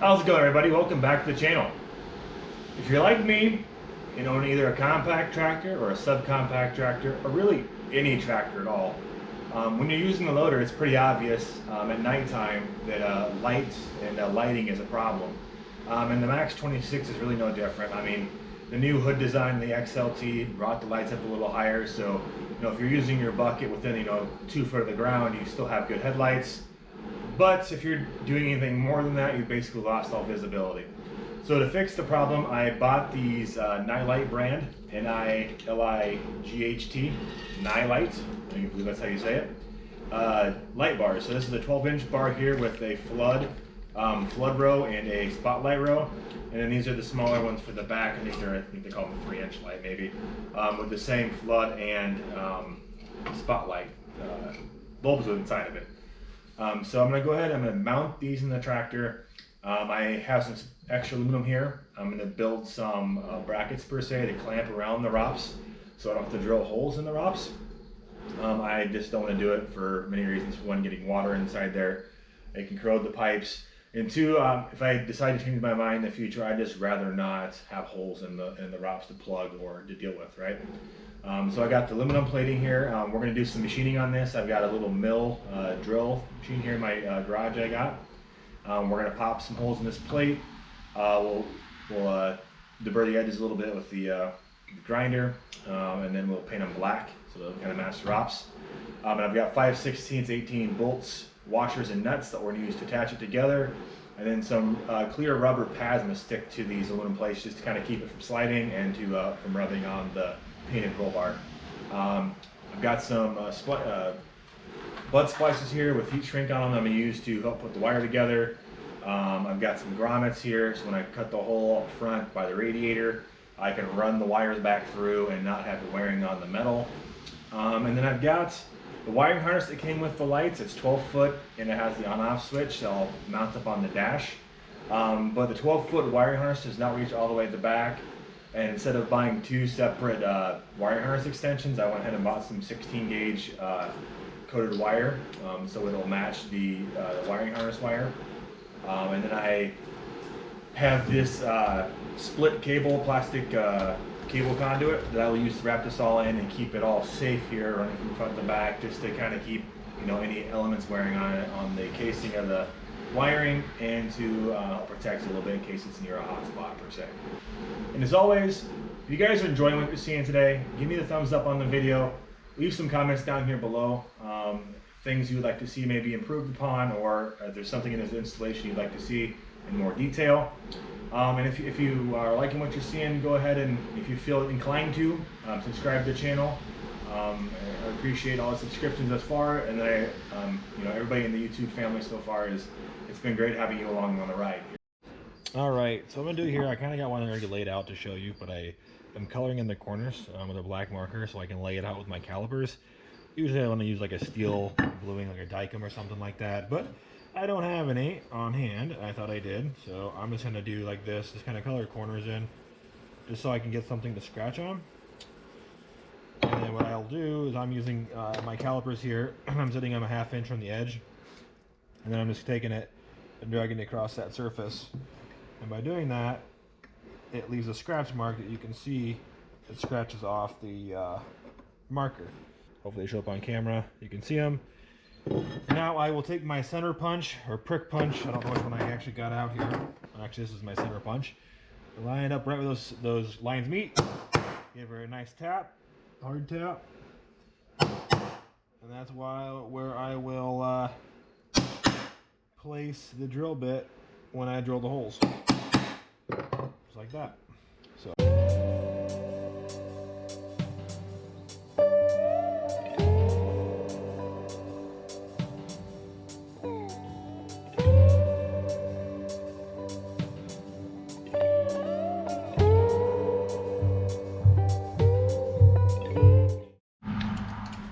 How's it going, everybody? Welcome back to the channel. If you're like me and own either a compact tractor or a subcompact tractor, or really any tractor at all, when you're using the loader, it's pretty obvious at nighttime that light and lighting is a problem. And the Max 26 is really no different. I mean, the new hood design, the XLT, brought the lights up a little higher, so if you're using your bucket within 2 foot of the ground, you still have good headlights. But if you're doing anything more than that, you've basically lost all visibility. So to fix the problem, I bought these Nilight brand, N-I-L-I-G-H-T, Nilight, I believe that's how you say it, light bars. So this is a 12-inch bar here with a flood row and a spotlight row. And then these are the smaller ones for the back. I think they call them 3-inch light maybe, with the same flood and spotlight bulbs inside of it. So I'm going to go ahead, I'm going to mount these in the tractor. I have some extra aluminum here. I'm going to build some brackets per se to clamp around the ROPS so I don't have to drill holes in the ROPS. I just don't want to do it for many reasons. One, getting water inside there, it can corrode the pipes. And two, if I decide to change my mind in the future, I'd just rather not have holes in the ROPS to plug or to deal with, right? So I got the aluminum plating here. We're going to do some machining on this. I've got a little mill drill machine here in my garage I got. We're going to pop some holes in this plate. We'll deburr the edges a little bit with the grinder, and then we'll paint them black so they'll kind of match the ROPS. And I've got 5/16, 18 bolts, washers, and nuts that we're going to use to attach it together. And then some clear rubber pads I'm going to stick to these aluminum plates just to kind of keep it from sliding and from rubbing on the painted roll bar. I've got some butt splices here with heat shrink on them I'm going to use to help put the wire together. I've got some grommets here, so when I cut the hole up front by the radiator, I can run the wires back through and not have it wearing on the metal. And then I've got the wiring harness that came with the lights. It's 12 foot and it has the on-off switch that I'll mount up on the dash. But the 12-foot wiring harness does not reach all the way at the back. And instead of buying 2 separate wiring harness extensions, I went ahead and bought some 16-gauge coated wire, so it'll match the wiring harness wire. And then I have this split cable, plastic cable conduit that I will use to wrap this all in and keep it all safe here, running from front to back, just to kind of keep any elements wearing on it on the casing of the wiring, and to help protect it a little bit in case it's near a hot spot per se. And as always, if you guys are enjoying what you're seeing today, give me the thumbs up on the video. Leave some comments down here below, things you would like to see maybe improved upon, or if there's something in this installation you'd like to see in more detail. And if you are liking what you're seeing, go ahead and, if you feel inclined to, subscribe to the channel. I appreciate all the subscriptions thus far, and then everybody in the YouTube family so far it's been great having you along on the ride. All right, so I'm gonna do here, I kind of got one already laid out to show you, but I am coloring in the corners with a black marker so I can lay it out with my calipers. Usually I want to use like a steel bluing, like a Dicom or something like that, but I don't have any on hand. I thought I did, so I'm just gonna do like this, just kind of color corners in, just so I can get something to scratch on. And then what I'll do is I'm using my calipers here. I'm sitting on a 1/2 inch from the edge, and then I'm just taking it and dragging it across that surface. And by doing that, it leaves a scratch mark that you can see. It scratches off the marker. Hopefully they show up on camera. You can see them. Now I will take my center punch, or prick punch. I don't know which one I actually got out here. Actually, this is my center punch. Line it up right where those lines meet. Give her a nice tap. Hard tap, and that's where I will place the drill bit when I drill the holes, just like that. So.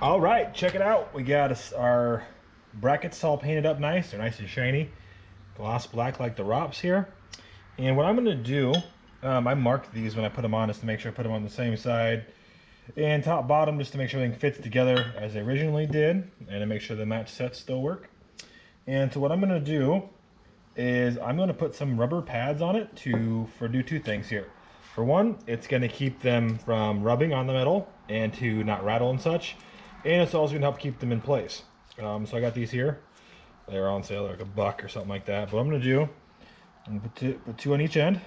All right, check it out. We got our brackets all painted up nice. They're nice and shiny, gloss black like the ROPS here. And what I'm going to do, I marked these when I put them on just to make sure I put them on the same side and top bottom, just to make sure everything fits together as they originally did, and to make sure the match sets still work. And so what I'm going to do is I'm going to put some rubber pads on it to do two things here. For one, it's going to keep them from rubbing on the metal and to not rattle and such, and it's also going to help keep them in place. So I got these here. They're on sale, like $1 or something like that. But what I'm going to do, I'm going to put two on each end,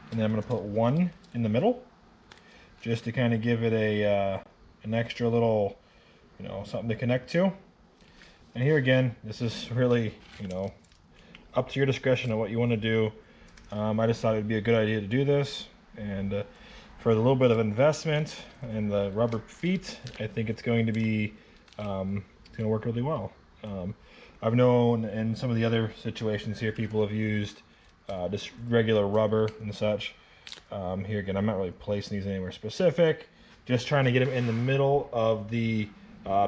and then I'm going to put one in the middle, just to kind of give it a an extra little, you know, something to connect to. And here again, this is really, you know, up to your discretion of what you want to do. I just thought it'd be a good idea to do this, and for the little bit of investment and the rubber feet, I think it's going to be it's going to work really well. I've known in some of the other situations here, people have used just regular rubber and such. Here again, I'm not really placing these anywhere specific, just trying to get them in the middle of the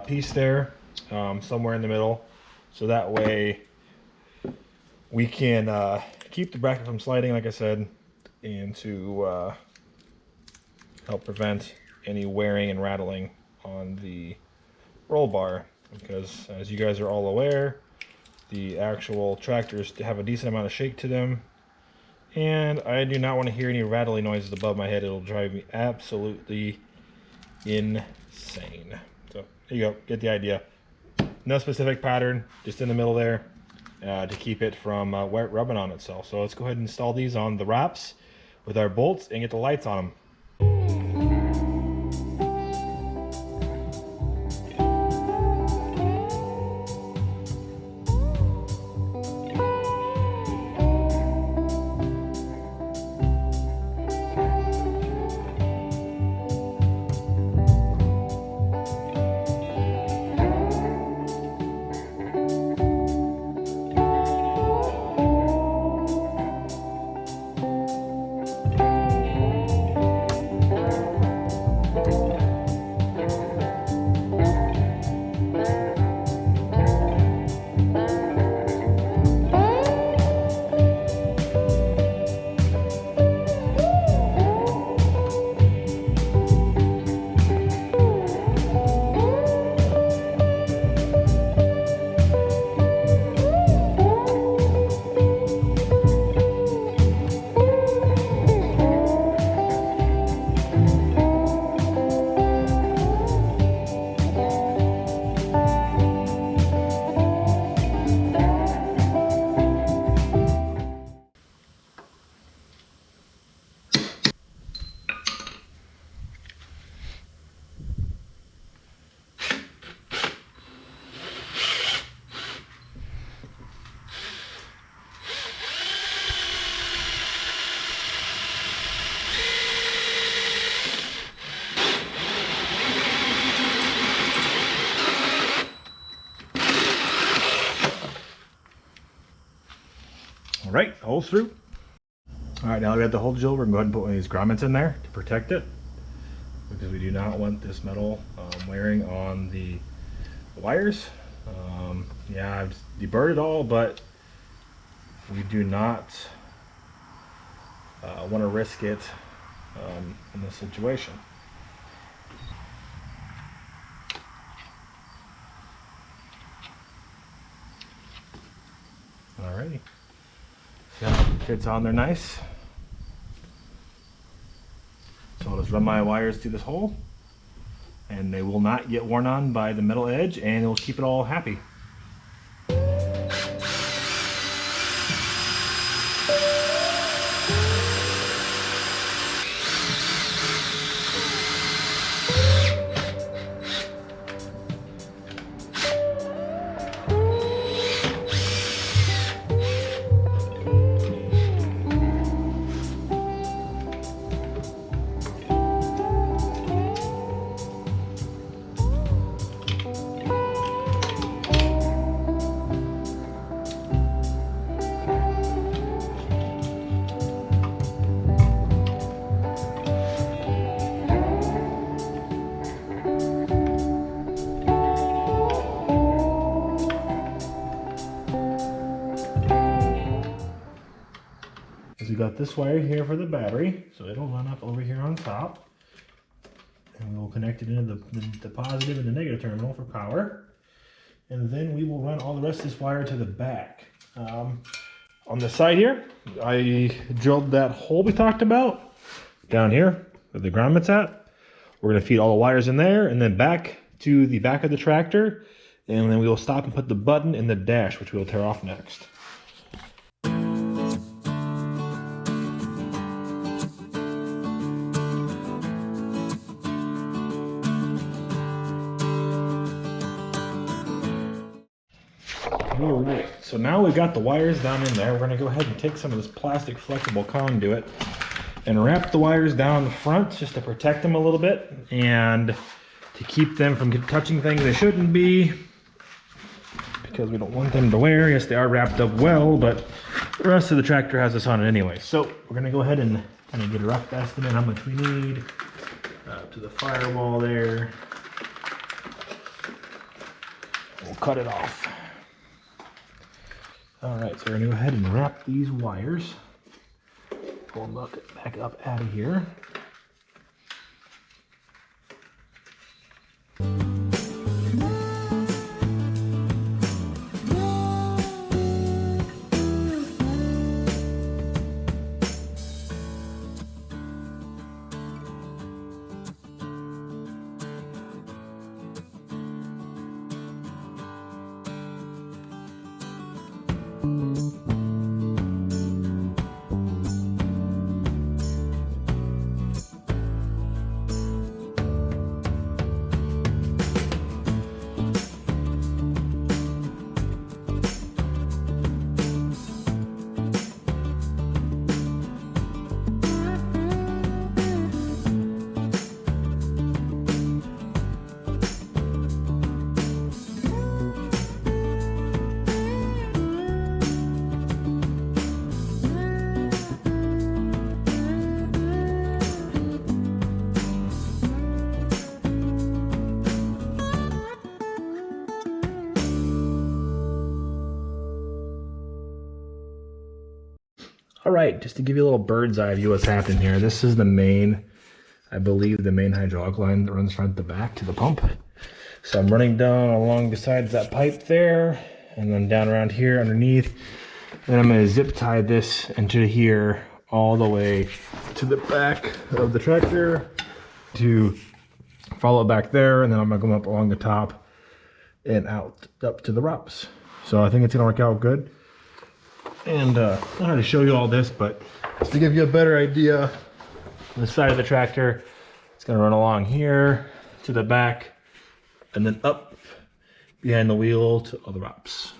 piece there, somewhere in the middle, so that way we can keep the bracket from sliding, like I said, and to help prevent any wearing and rattling on the roll bar, because as you guys are all aware, the actual tractors have a decent amount of shake to them, and I do not want to hear any rattling noises above my head. It'll drive me absolutely insane. So there you go, get the idea. No specific pattern, just in the middle there, to keep it from rubbing on itself. So let's go ahead and install these on the wraps with our bolts and get the lights on them. All right, holes through. All right, now we got the hole drill. We're gonna go ahead and put one of these grommets in there to protect it, because we do not want this metal wearing on the wires. Yeah, I've deburred it all, but we do not want to risk it in this situation. Alrighty. See how it fits on there nice. So I'll just run my wires through this hole, and they will not get worn on by the metal edge, and it will keep it all happy. We got this wire here for the battery, so it'll run up over here on top, and we'll connect it into the positive and the negative terminal for power. and then we will run all the rest of this wire to the back. On the side here, I drilled that hole we talked about down here where the grommets at. We're gonna feed all the wires in there and then back to the back of the tractor, and then we will stop and put the button in the dash, which we will tear off next. Alright, so now we've got the wires down in there. We're going to go ahead and take some of this plastic flexible conduit and wrap the wires down the front just to protect them a little bit and to keep them from touching things they shouldn't be, because we don't want them to wear. Yes, they are wrapped up well, but the rest of the tractor has this on it anyway. So we're going to go ahead and kind of get a rough estimate how much we need to the firewall there. We'll cut it off. Alright, so we're going to go ahead and wrap these wires. Pull them back up out of here. All right, just to give you a little bird's eye view of what's happening here. This is the main, I believe, the main hydraulic line that runs front to back to the pump. So I'm running down along besides that pipe there, and then down around here underneath. Then I'm going to zip tie this into here all the way to the back of the tractor to follow back there, and then I'm going to come up along the top and out up to the ROPS. So I think it's going to work out good. And I don't know how to show you all this, but just to give you a better idea, on the side of the tractor, it's going to run along here to the back and then up behind the wheel to all the ROPS.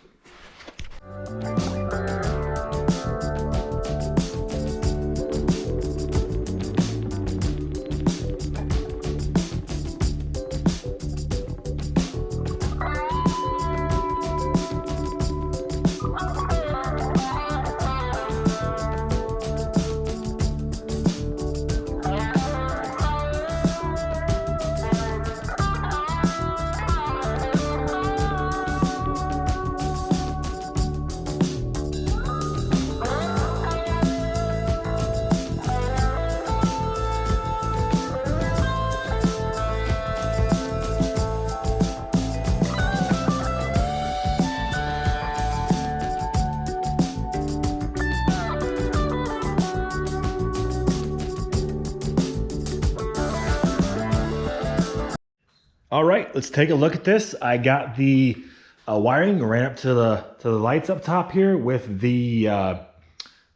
All right, let's take a look at this. I got the wiring, ran up to the lights up top here with the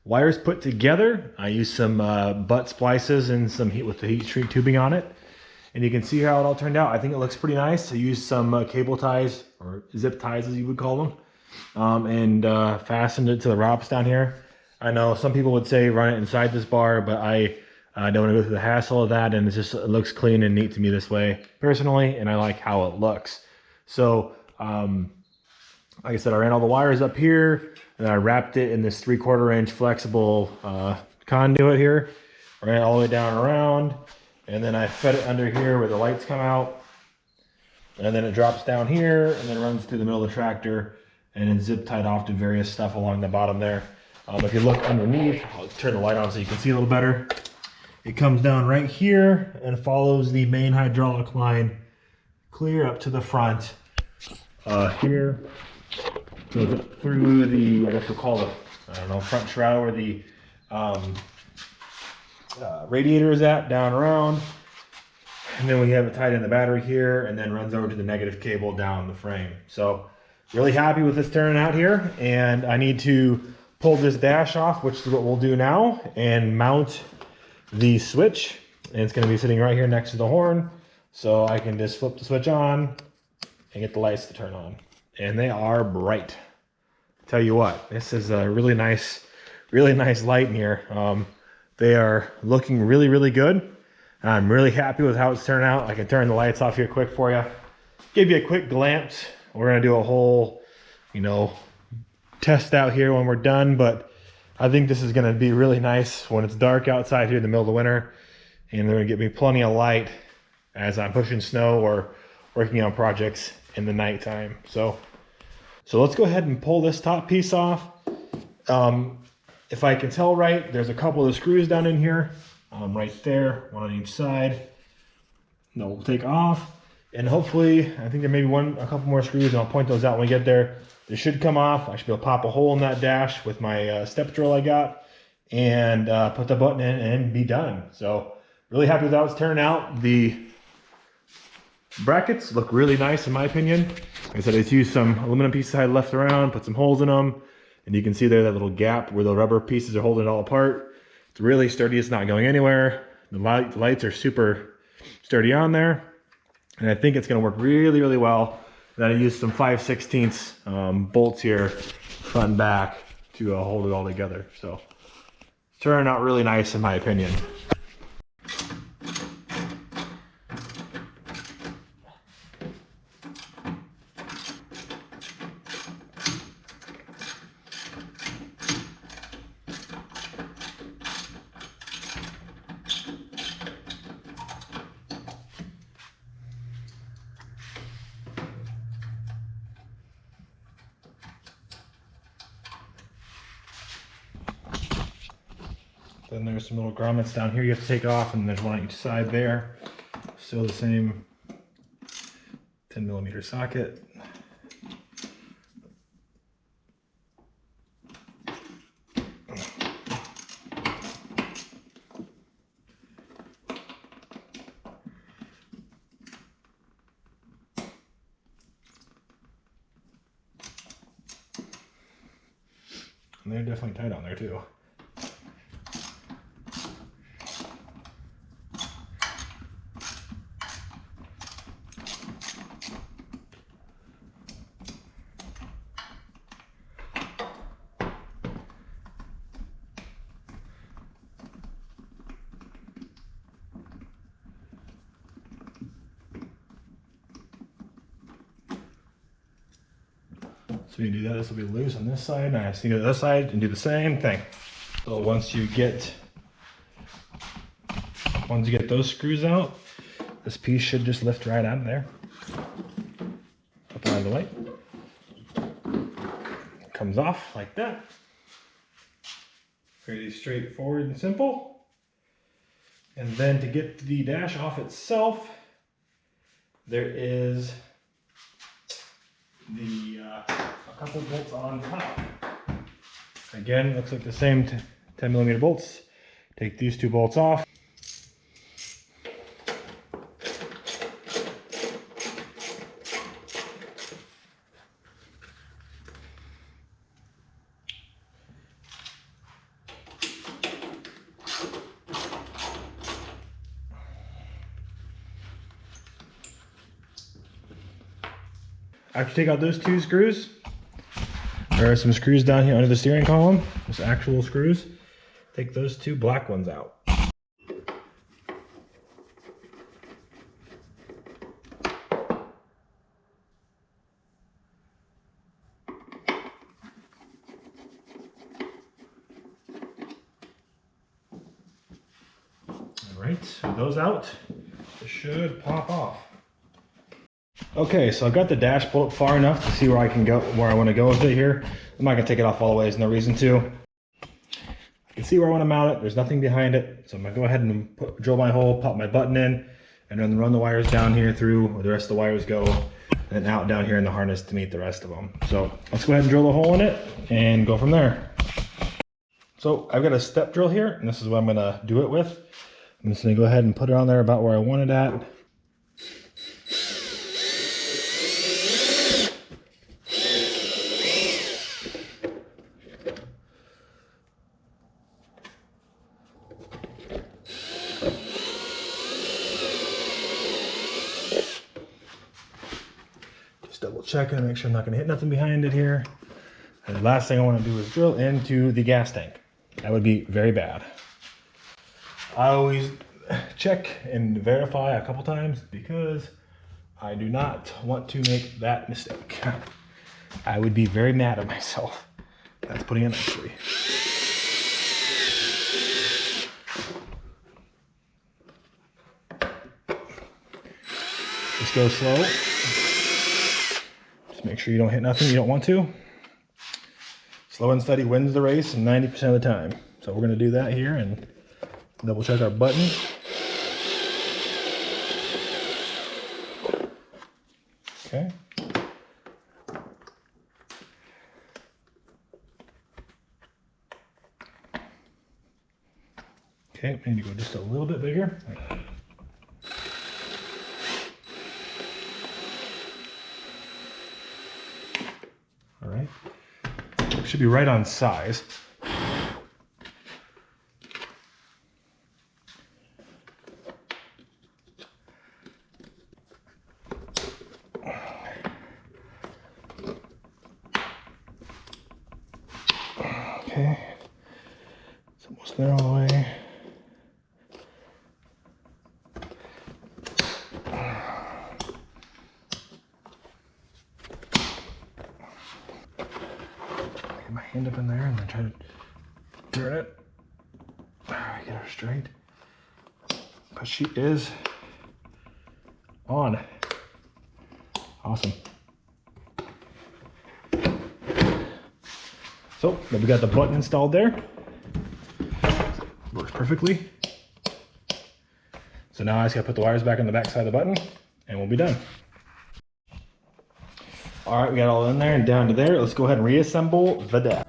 wires put together. I used some butt splices and some heat with the heat shrink tubing on it. And you can see how it all turned out. I think it looks pretty nice. I used some cable ties, or zip ties as you would call them, and fastened it to the ROPS down here. I know some people would say run it inside this bar, but I don't want to go through the hassle of that, and it looks clean and neat to me this way personally, and I like how it looks. So like I said, I ran all the wires up here and I wrapped it in this 3/4 inch flexible conduit here. Ran it all the way down around, and then I fed it under here where the lights come out, and then it drops down here and then runs through the middle of the tractor and then zip tied off to various stuff along the bottom there. If you look underneath, I'll turn the light on so you can see a little better. It comes down right here and follows the main hydraulic line clear up to the front here. Goes through the, I guess we'll call it, I don't know, front shroud where the radiator is at, down around. And then we have it tied in the battery here, and then runs over to the negative cable down the frame. So really happy with this turning out here. And I need to pull this dash off, which is what we'll do now, and mount the switch. And it's going to be sitting right here next to the horn. So I can just flip the switch on and get the lights to turn on. And they are bright. Tell you what, this is a really nice light in here. They are looking really, really good. I'm really happy with how it's turned out. I can turn the lights off here quick for you. Give you a quick glance. We're gonna do a whole, test out here when we're done, but I think this is gonna be really nice when it's dark outside here in the middle of the winter. And they're gonna give me plenty of light as I'm pushing snow or working on projects in the nighttime. So let's go ahead and pull this top piece off. If I can tell right, there's a couple of screws down in here, right there, one on each side. No, we'll take off, and hopefully, I think there may be a couple more screws, and I'll point those out when we get there. They should come off. I should be able to pop a hole in that dash with my step drill I got, and put the button in and be done. So really happy with how it's turned out. The brackets look really nice in my opinion. Like I said, I just used some aluminum pieces I had left around, put some holes in them, and you can see there that little gap where the rubber pieces are holding it all apart. It's really sturdy, it's not going anywhere. The lights are super sturdy on there, and I think it's gonna work really, really well. Then I used some 5/16 bolts here, front and back, to hold it all together. So it's turning out really nice in my opinion. Then there's some little grommets down here you have to take off, and there's one on each side there. Still the same 10mm socket. And they're definitely tight on there too. So you do that, this will be loose on this side, and I just need to go to the other side and do the same thing. So once you get those screws out, this piece should just lift right out of there. Up out of the way. It comes off like that. Pretty straightforward and simple. And then to get the dash off itself, there is a couple bolts on top. Again, looks like the same 10mm bolts. Take these two bolts off. After you take out those two screws, there are some screws down here under the steering column. Just actual screws. Take those two black ones out. Alright, so those out. It should pop off. Okay, so I got the dash pulled up far enough to see where I can go, where I want to go with it here. I'm not gonna take it off all the way, there's no reason to. I can see where I want to mount it, there's nothing behind it. So I'm gonna go ahead and drill my hole, pop my button in, and then run the wires down here through where the rest of the wires go and then out down here in the harness to meet the rest of them. So let's go ahead and drill a hole in it and go from there. So I've got a step drill here, and this is what I'm gonna do it with. I'm just gonna go ahead and put it on there about where I want it at. Just double checking to make sure I'm not gonna hit nothing behind it here. And the last thing I want to do is drill into the gas tank. That would be very bad. I always check and verify a couple times because I do not want to make that mistake. I would be very mad at myself. That's putting it nicely. Just go slow. Just make sure you don't hit nothing you don't want to. Slow and steady wins the race 90% of the time. So we're gonna do that here and double check our button. Okay. Okay, we need to go just a little bit bigger. All right. Should be right on size. Okay, it's almost there all the way. Get my hand up in there and then try to turn it. Get her straight. But she is on. Awesome. So we got the button installed there. Works perfectly. So now I just gotta put the wires back on the back side of the button and we'll be done. All right, we got all in there and down to there. Let's go ahead and reassemble the dash.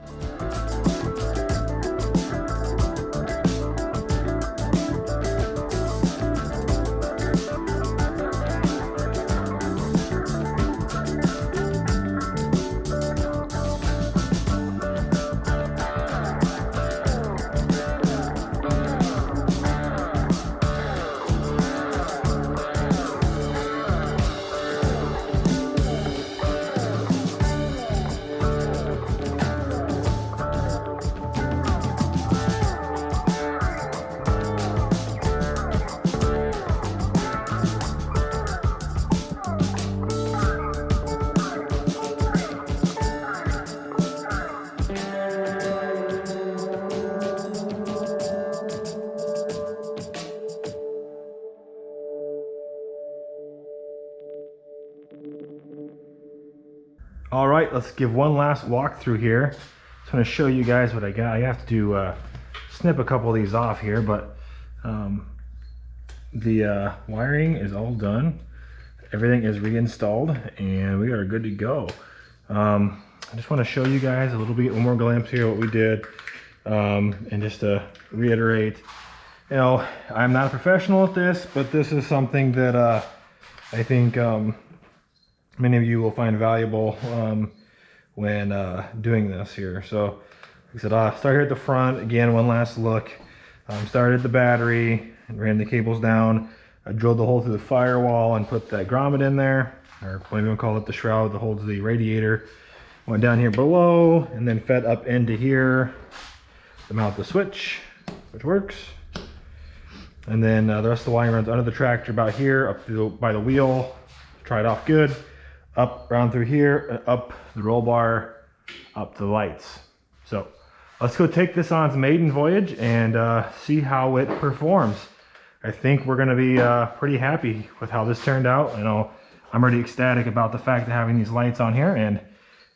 All right, let's give one last walk through here. Just want to show you guys what I got. I have to snip a couple of these off here, but the wiring is all done. Everything is reinstalled and we are good to go. I just want to show you guys a little bit, one more glimpse here what we did. And just to reiterate, you know, I'm not a professional at this, but this is something that I think many of you will find valuable when doing this here. So like I said, I'll start here at the front. Again, one last look. Started the battery and ran the cables down. I drilled the hole through the firewall and put that grommet in there, or what you want to call it, the shroud that holds the radiator. Went down here below and then fed up into here to mount the switch, which works. And then the rest of the wiring runs under the tractor about here, up through by the wheel. Try it off good. Up around through here, up the roll bar, up to the lights. So let's go take this on its maiden voyage and see how it performs. I think we're gonna be pretty happy with how this turned out. You know, I'm already ecstatic about the fact of having these lights on here, and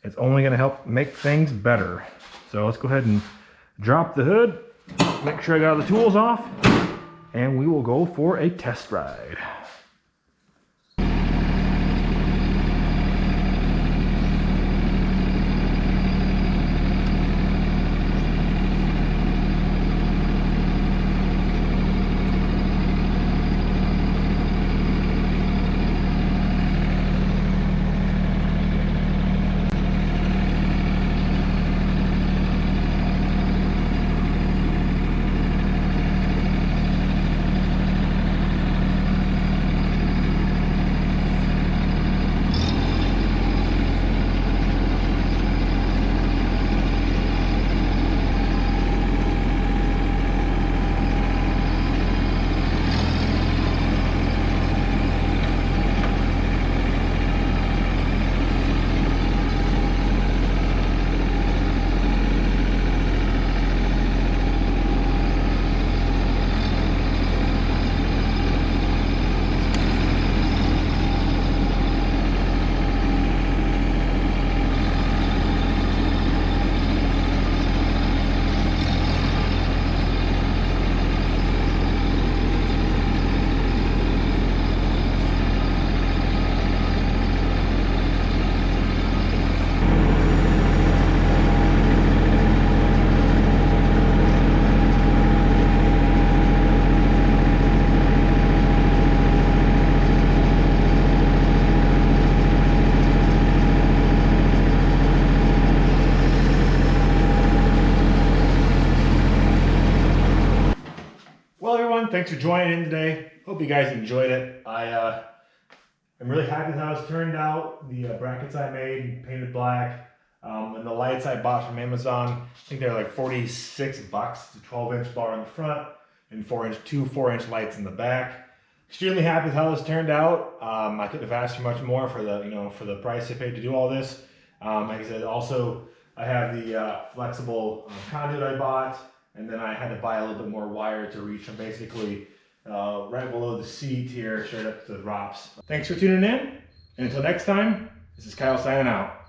it's only gonna help make things better. So let's go ahead and drop the hood, make sure I got all the tools off, and we will go for a test ride. thanks for joining in today. Hope you guys enjoyed it. I'm really happy with how it's turned out. The brackets I made, painted black, and the lights I bought from Amazon. I think they're like $46. It's a 12-inch bar in the front and 4-inch lights in the back. Extremely happy with how this turned out. I couldn't have asked for much more for the price I paid to do all this. Like I said, also I have the flexible conduit I bought, and then I had to buy a little bit more wire to reach from basically right below the seat here, straight up to the ROPS. Thanks for tuning in, and until next time, this is Kyle signing out.